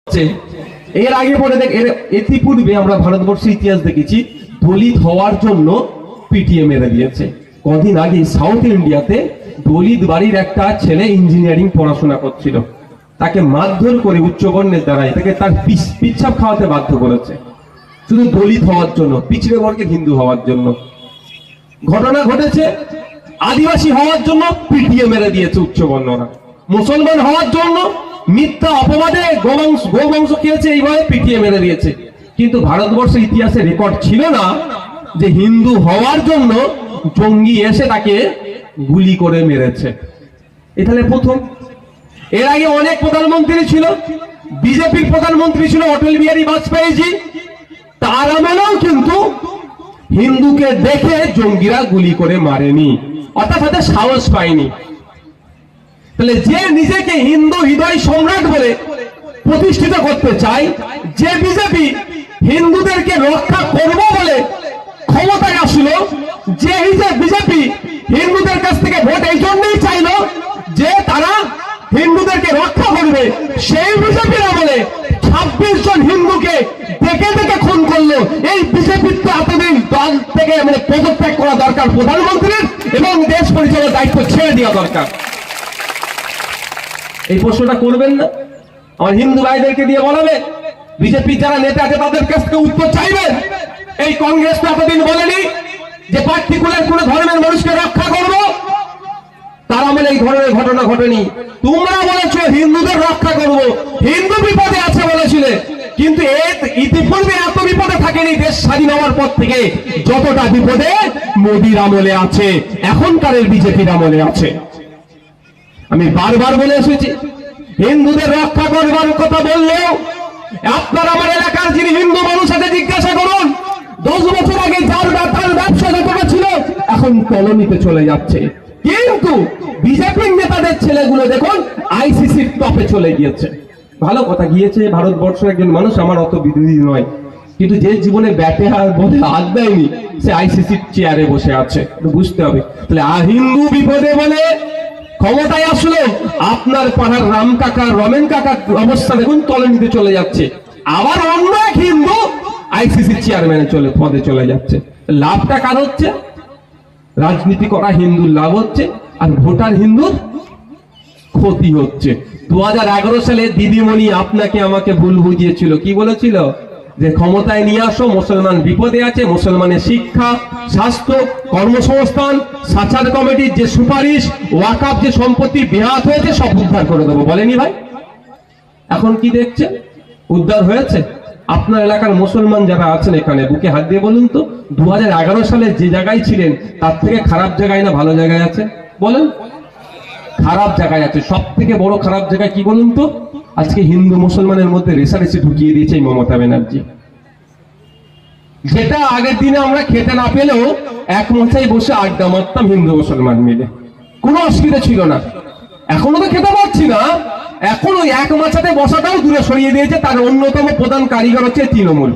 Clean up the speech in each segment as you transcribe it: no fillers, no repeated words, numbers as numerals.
এর আগে পরে ইতিপূর্বে আমরা ভারতবর্ষের ইতিহাস দেখেছি দলিত হওয়ার জন্য পিটিয়ে মেরে দিয়েছে। কদিন আগে সাউথ ইন্ডিয়াতে দলিত বাড়ির একটা ছেলে ইঞ্জিনিয়ারিং পড়াশোনা করছিল, তাকে মারধর করে উচ্চবর্ণের দ্বারাই তাকে তার পিচ্ছাপ খাওয়াতে বাধ্য করেছে, শুধু দলিত হওয়ার জন্য, পিছড়ে বর্গের হিন্দু হওয়ার জন্য। ঘটনা ঘটেছে আদিবাসী হওয়ার জন্য পিটিয়ে মেরে দিয়েছে উচ্চবর্ণরা, মুসলমান হওয়ার জন্য মিথ্যা অপবাদে গোবংশ খেয়েছে, এইভাবে পিটিয়ে মেরে দিয়েছে। কিন্তু ভারতবর্ষের ইতিহাসে রেকর্ড ছিল না যে হিন্দু হওয়ার জন্য জঙ্গি এসে তাকে গুলি করে মেরেছে। এখানে প্রথম। এর আগে অনেক প্রধানমন্ত্রী ছিল, বিজেপির প্রধানমন্ত্রী ছিল অটল বিহারী বাজপেয়ীজি, তার আমলেও কিন্তু হিন্দুকে দেখে জঙ্গিরা গুলি করে মারেনি, অর্থাৎ তাদের সাহস পায়নি। তাহলে যে নিজেকে হিন্দু হৃদয় সম্রাট বলে প্রতিষ্ঠিত করতে চায়, যে বিজেপি হিন্দুদেরকে রক্ষা করব বলে ক্ষমতায় আসলো, যে বিজেপি হিন্দুদের কাছ থেকে ভোট এই জন্যই চাইল যে তারা হিন্দুদেরকে রক্ষা করবে, সেই বিজেপির আমলে 26 জন হিন্দুকে দেখে দেখে খুন করলো। এই বিজেপির তো এতদিন দল থেকে পদত্যাগ করা দরকার প্রধানমন্ত্রীর, এবং দেশ পরিচালনার দায়িত্ব ছেড়ে দেওয়া দরকার। এই প্রশ্নটা করবেন না? আমার হিন্দু ভাইদেরকে দিয়ে বলাবে, বিজেপি যারা নেতা আছে তাদের কাছ থেকে উত্তর চাইবেন। এই কংগ্রেস তো এতদিন বলেনি যে পার্টিকুলার কোন ধর্মের মানুষকে রক্ষা করব, তার আমলে এই ধরনের ঘটনা ঘটেনি। তোমরা বলেছো হিন্দুদের রক্ষা করব, হিন্দু বিপদে আছে বলেছিলে, কিন্তু ইতিপূর্বে এত বিপদে থাকেনি দেশ স্বাধীন হওয়ার পর থেকে যতটা বিপদে মোদির আমলে আছে, এখনকার বিজেপির আমলে আছে। আমি বারবার বলে এসেছি, হিন্দুদের রক্ষা করবার কথা বললেও আপনার আমার এলাকার যিনি হিন্দু মানুষ আছে জিজ্ঞাসা করুন, 10 বছর আগে যার ব্যবসা যতটা ছিল এখন কলোনিতে চলে যাচ্ছে, কিন্তু বিজেপির নেতাদের ছেলেগুলো দেখুন আইসিসির টপে চলে গিয়েছে। ভালো কথা, গিয়েছে, ভারতবর্ষের একজন মানুষ, আমার অত বিরোধী নয়, কিন্তু যে জীবনে ব্যাটে বলে হাত দেয়নি সে আইসিসির চেয়ারে বসে আছে, বুঝতে হবে। তাহলে হিন্দু বিপদে বলে ক্ষমতায় আসলো, আপনার পাড়ার রাম কাকা রমেন কাকার অবস্থা দেখুন কলোনিতে চলে যাচ্ছে, আবার অন্য এক হিন্দু আইসিসি চেয়ারম্যানে পদে চলে যাচ্ছে। লাভটা কার হচ্ছে? রাজনীতি করা হিন্দুর লাভ হচ্ছে, আর ভোটার হিন্দুর ক্ষতি হচ্ছে। 2011 সালে দিদিমণি আপনাকে আমাকে ভুল বুঝিয়েছিল, কি বলেছিল? যে ক্ষমতায় নিয়ে আসো, মুসলমান বিপদে আছে, মুসলমানের শিক্ষা, স্বাস্থ্য, কর্মসংস্থান, সাচার কমিটির যে সুপারিশ, ওয়াকাফ যে সম্পত্তি বেহাত হয়েছে সব উদ্ধার করে দেবো বলেনি ভাই? এখন কি দেখছে? উদ্ধার হয়েছে? আপনার এলাকার মুসলমান যারা আছেন এখানে বুকে হাত দিয়ে বলুন তো, 2011 সালে যে জায়গায় ছিলেন তার থেকে খারাপ জায়গায় না ভালো জায়গায় আছে? বলেন। খারাপ জায়গায় আছে। সব থেকে বড় খারাপ জায়গায় কি বলুন তো? আজকে হিন্দু মুসলমানের মধ্যে রেষারেষি ঢুকিয়ে দিয়েছে এই মমতা ব্যানার্জি। যেটা আগের দিনে আমরা খেতে না পেলেও এক মাথায় বসে আড্ডা মারতাম হিন্দু মুসলমান মিলে, কোনো অসুবিধা ছিল না। এখনো তো খেতে পাচ্ছি না, এখন ওই এক মাথাতে বসাটাও দূরে সরিয়ে দিয়েছে। তার অন্যতম প্রধান কারিগর হচ্ছে তৃণমূল।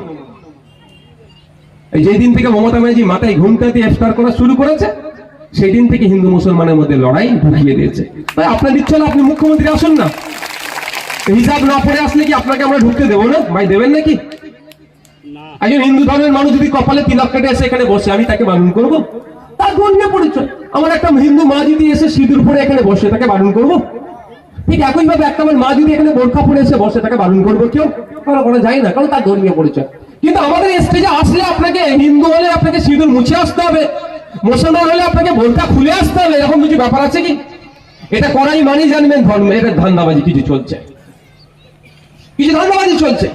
এই যেদিন থেকে মমতা ব্যানার্জি মাথায় ঘুমটা দিয়ে ইফতার করা শুরু করেছে, সেই দিন থেকে হিন্দু মুসলমানের মধ্যে লড়াই ঢুকিয়ে দিয়েছে। তাই আপনার ইচ্ছা হলে আপনি মুখ্যমন্ত্রী আসুন না, হিসাব না পড়ে আসলে কি আপনাকে আমরা ঢুকতে দেবো না? ভাই দেবেন নাকি? একজন হিন্দু ধর্মের মানুষ যদি কপালে তিলক কেটে এসে এখানে বসে, আমি তাকে বারণ করবো? তার ধর্মীয় পরিচয়। আমার একটা হিন্দু মা যদি এসে সিঁদুর পরে এখানে বসে, তাকে বারণ করবো? ঠিক একইভাবে একটা আমার মা যদি এখানে বোরখা পরে এসে বসে, তাকে বারণ করবো? কেউ করা যায় না, কারণ তার ধর্মীয় পরিচয়। কিন্তু আমাদের স্টেজে আসলে আপনাকে হিন্দু হলে আপনাকে সিঁদুর মুছে আসতে হবে, মুসলমান হলে আপনাকে বোরখা খুলে আসতে হবে, এরকম কিছু ব্যাপার আছে কি? এটা করাই মানে জানবেন ধর্ম, এটা ধান্দাবাজি কিছু চলছে, কিছু ধান্দাবাজি চলছে।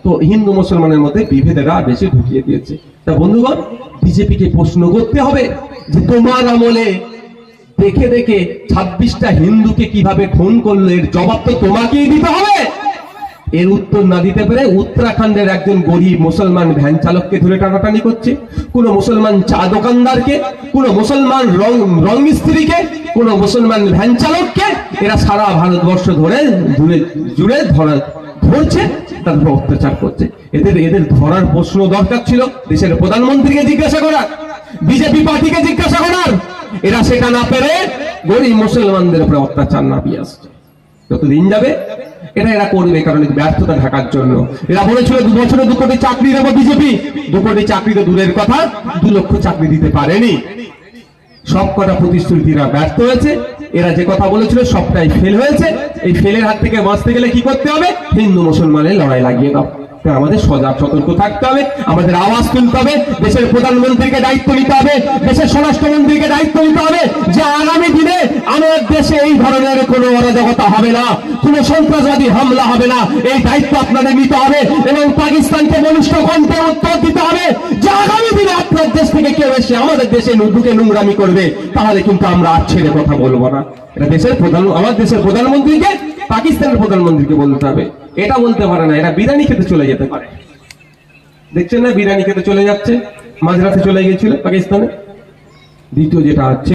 তো হিন্দু মুসলমানের মধ্যে বিভেদেরা বেশি ঢুকিয়ে দিয়েছে। তা বন্ধুগণ, বিজেপিকে প্রশ্ন করতে হবে যে তোমার আমলে দেখে দেখে 26টা হিন্দুকে কিভাবে খুন করলো, এর জবাব তো তোমাকেই দিতে হবে। এর উত্তর না দিতে পেরে উত্তরাখণ্ডের একজন গরিব মুসলমান ভ্যান চালককে ধরে টানাটানি করছে, কোন মুসলমান চা দোকানদারকে, কোন মুসলমান রং মিস্ত্রিকে, কোন মুসলমান ভ্যান চালককে, এরা সারা ভারতবর্ষ জুড়ে ধরছে, তারপর অত্যাচার করছে। এদের ধরার প্রশ্ন দরকার ছিল দেশের প্রধানমন্ত্রীকে জিজ্ঞাসা করার, বিজেপি পার্টিকে জিজ্ঞাসা করার। এরা সেটা না পেরে গরিব মুসলমানদের উপরে অত্যাচার নামিয়ে আসছে। যতদিন যাবে এটা এরা করবে কারণ ব্যর্থতা ঢাকার জন্য। এরা বলেছিল 2 বছরে 2 কোটি চাকরি দেবো বিজেপি, 2 কোটি চাকরি তো দূরের কথা, 2 লক্ষ চাকরি দিতে পারেনি। সব কটা প্রতিশ্রুতিরা ব্যর্থ হয়েছে। এরা যে কথা বলেছিল সবটাই ফেল হয়েছে। এই ফেলের হাত থেকে বাঁচতে গেলে কি করতে হবে? হিন্দু মুসলমানের লড়াই লাগিয়ে দাও। আমাদের সজাগ সতর্ক থাকতে হবে, আমাদের আওয়াজ তুলতে হবে, দেশের প্রধানমন্ত্রীকে দায়িত্ব নিতে হবে, দেশের স্বরাষ্ট্রমন্ত্রীকে দায়িত্ব নিতে হবে যে আগামী দিনে আমার দেশে এই ধরনের কোনো অরাজকতা হবে না, কোনো সন্ত্রাসবাদী হামলা হবে না। এই দায়িত্ব আপনাদের নিতে হবে এবং পাকিস্তানকে বলিষ্ঠ কণ্ঠে উত্তর দিতে হবে যে আগামী দিনে আপনার দেশ থেকে কেউ এসে আমাদের দেশে ঢুকে নোংরামি করবে, তাহলে কিন্তু আমরা আর ছেড়ে কথা বলবো না। এটা আমার দেশের প্রধানমন্ত্রীকে পাকিস্তানের প্রধানমন্ত্রীকে বলতে হবে। এটা বলতে পারে না, এরা বিরিয়ানি খেতে চলে যেতে পারে। দেখছেন না বিরিয়ানি খেতে চলে যাচ্ছে, মাঝরাতে চলে গিয়েছিল পাকিস্তানে। দ্বিতীয় যেটা হচ্ছে